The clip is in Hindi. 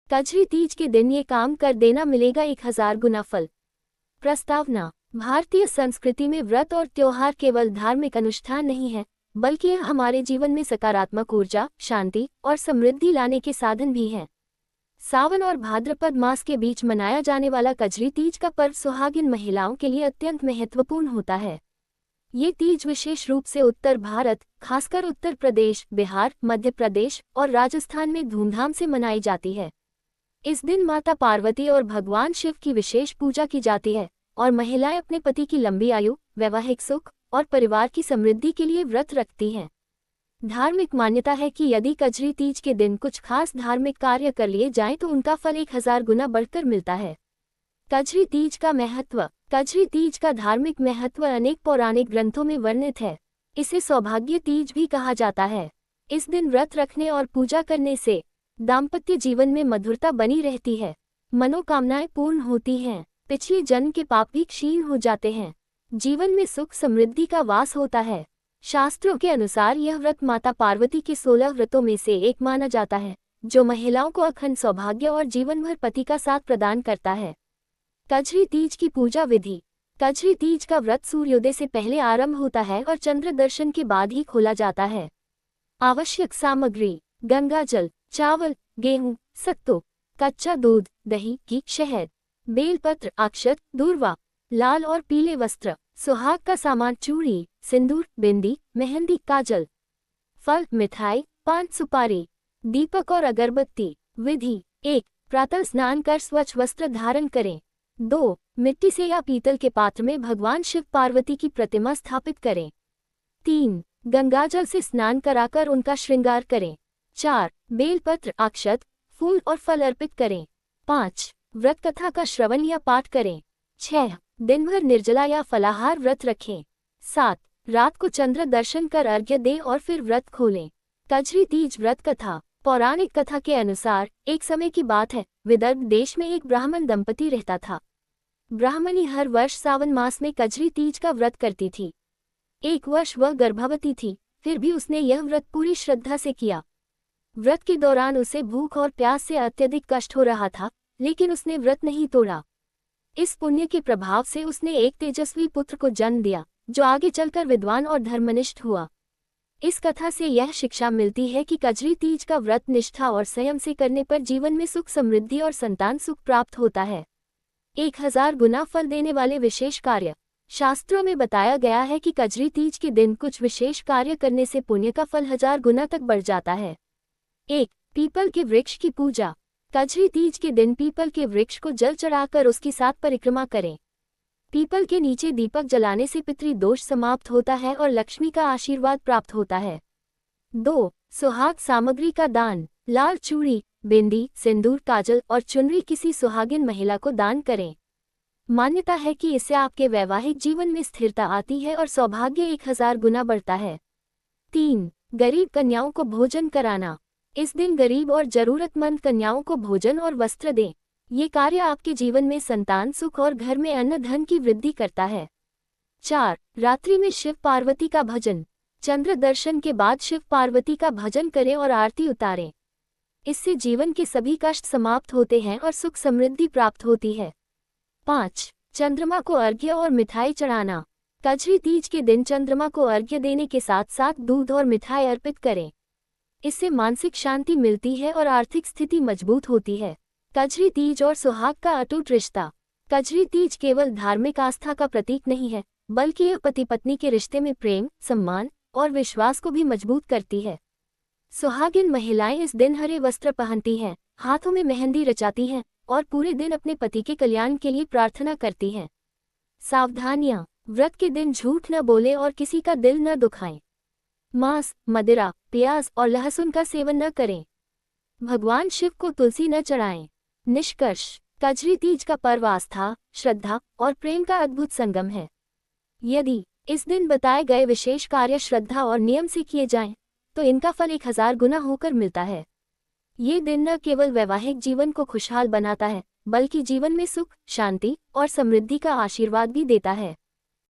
कजरी तीज के दिन ये काम कर देना, मिलेगा 1000 गुना फल। प्रस्तावना। भारतीय संस्कृति में व्रत और त्योहार केवल धार्मिक अनुष्ठान नहीं है, बल्कि यह हमारे जीवन में सकारात्मक ऊर्जा, शांति और समृद्धि लाने के साधन भी हैं। सावन और भाद्रपद मास के बीच मनाया जाने वाला कजरी तीज का पर्व सुहागिन महिलाओं के लिए अत्यंत महत्वपूर्ण होता है। ये तीज विशेष रूप से उत्तर भारत, खासकर उत्तर प्रदेश, बिहार, मध्य प्रदेश और राजस्थान में धूमधाम से मनाई जाती है। इस दिन माता पार्वती और भगवान शिव की विशेष पूजा की जाती है और महिलाएं अपने पति की लंबी आयु, वैवाहिक सुख और परिवार की समृद्धि के लिए व्रत रखती हैं। धार्मिक मान्यता है कि यदि कजरी तीज के दिन कुछ खास धार्मिक कार्य कर लिए जाएं तो उनका फल 1000 गुना बढ़कर मिलता है। कजरी तीज का महत्व। कजरी तीज का धार्मिक महत्व अनेक पौराणिक ग्रंथों में वर्णित है। इसे सौभाग्य तीज भी कहा जाता है। इस दिन व्रत रखने और पूजा करने से दाम्पत्य जीवन में मधुरता बनी रहती है, मनोकामनाएं पूर्ण होती हैं, पिछले जन्म के पाप भी क्षीण हो जाते हैं, जीवन में सुख समृद्धि का वास होता है। शास्त्रों के अनुसार यह व्रत माता पार्वती के 16 व्रतों में से एक माना जाता है, जो महिलाओं को अखंड सौभाग्य और जीवन भर पति का साथ प्रदान करता है। कजरी तीज की पूजा विधि। कजरी तीज का व्रत सूर्योदय से पहले आरंभ होता है और चंद्र दर्शन के बाद ही खोला जाता है। आवश्यक सामग्री: गंगाजल, चावल, गेहूं, सत्तू, कच्चा दूध, दही, घी, शहद, बेलपत्र, अक्षत, दूर्वा, लाल और पीले वस्त्र, सुहाग का सामान, चूड़ी, सिंदूर, बिंदी, मेहंदी, काजल, फल, मिठाई, पान, सुपारी, दीपक और अगरबत्ती। विधि: 1. प्रातः स्नान कर स्वच्छ वस्त्र धारण करें। 2. मिट्टी से या पीतल के पात्र में भगवान शिव पार्वती की प्रतिमा स्थापित करें। 3. गंगाजल से स्नान कराकर उनका श्रृंगार करें। 4. बेलपत्र, अक्षत, फूल और फल अर्पित करें। 5. व्रत कथा का श्रवण या पाठ करें। 6. दिन भर निर्जला या फलाहार व्रत रखें। 7. रात को चंद्र दर्शन कर अर्घ्य दें और फिर व्रत खोलें। कजरी तीज व्रत कथा। पौराणिक कथा के अनुसार एक समय की बात है, विदर्भ देश में एक ब्राह्मण दंपति रहता था। ब्राह्मणी हर वर्ष सावन मास में कजरी तीज का व्रत करती थी। एक वर्ष वह गर्भवती थी, फिर भी उसने यह व्रत पूरी श्रद्धा से किया। व्रत के दौरान उसे भूख और प्यास से अत्यधिक कष्ट हो रहा था, लेकिन उसने व्रत नहीं तोड़ा। इस पुण्य के प्रभाव से उसने एक तेजस्वी पुत्र को जन्म दिया, जो आगे चलकर विद्वान और धर्मनिष्ठ हुआ। इस कथा से यह शिक्षा मिलती है कि कजरी तीज का व्रत निष्ठा और संयम से करने पर जीवन में सुख समृद्धि और संतान सुख प्राप्त होता है। 1000 गुना फल देने वाले विशेष कार्य। शास्त्रों में बताया गया है कि कजरी तीज के दिन कुछ विशेष कार्य करने से पुण्य का फल 1000 गुना तक बढ़ जाता है। 1. पीपल के वृक्ष की पूजा। कजरी तीज के दिन पीपल के वृक्ष को जल चढ़ाकर उसकी 7 परिक्रमा करें। पीपल के नीचे दीपक जलाने से पितृ दोष समाप्त होता है और लक्ष्मी का आशीर्वाद प्राप्त होता है। 2. सुहाग सामग्री का दान। लाल चूड़ी, बिंदी, सिंदूर, काजल और चुनरी किसी सुहागिन महिला को दान करें। मान्यता है कि इससे आपके वैवाहिक जीवन में स्थिरता आती है और सौभाग्य 1000 गुना बढ़ता है। 3. गरीब कन्याओं को भोजन कराना। इस दिन गरीब और जरूरतमंद कन्याओं को भोजन और वस्त्र दें। ये कार्य आपके जीवन में संतान सुख और घर में अन्न धन की वृद्धि करता है। 4. रात्रि में शिव पार्वती का भजन। चंद्र दर्शन के बाद शिव पार्वती का भजन करें और आरती उतारें। इससे जीवन के सभी कष्ट समाप्त होते हैं और सुख समृद्धि प्राप्त होती है। 5. चंद्रमा को अर्घ्य और मिठाई चढ़ाना। कजरी तीज के दिन चंद्रमा को अर्घ्य देने के साथ साथ दूध और मिठाई अर्पित करें। इससे मानसिक शांति मिलती है और आर्थिक स्थिति मजबूत होती है। कजरी तीज और सुहाग का अटूट रिश्ता। कजरी तीज केवल धार्मिक आस्था का प्रतीक नहीं है, बल्कि यह पति पत्नी के रिश्ते में प्रेम, सम्मान और विश्वास को भी मजबूत करती है। सुहागिन महिलाएं इस दिन हरे वस्त्र पहनती हैं, हाथों में मेहंदी रचाती हैं और पूरे दिन अपने पति के कल्याण के लिए प्रार्थना करती हैं। सावधानियां। व्रत के दिन झूठ न बोलें और किसी का दिल न दुखाएं। मांस, मदिरा, प्याज और लहसुन का सेवन न करें। भगवान शिव को तुलसी न चढ़ाएं। निष्कर्ष: कजरी तीज का पर्व आस्था, श्रद्धा और प्रेम का अद्भुत संगम है। यदि इस दिन बताए गए विशेष कार्य श्रद्धा और नियम से किए जाएं, तो इनका फल 1000 गुना होकर मिलता है। ये दिन न केवल वैवाहिक जीवन को खुशहाल बनाता है, बल्कि जीवन में सुख, शांति और समृद्धि का आशीर्वाद भी देता है।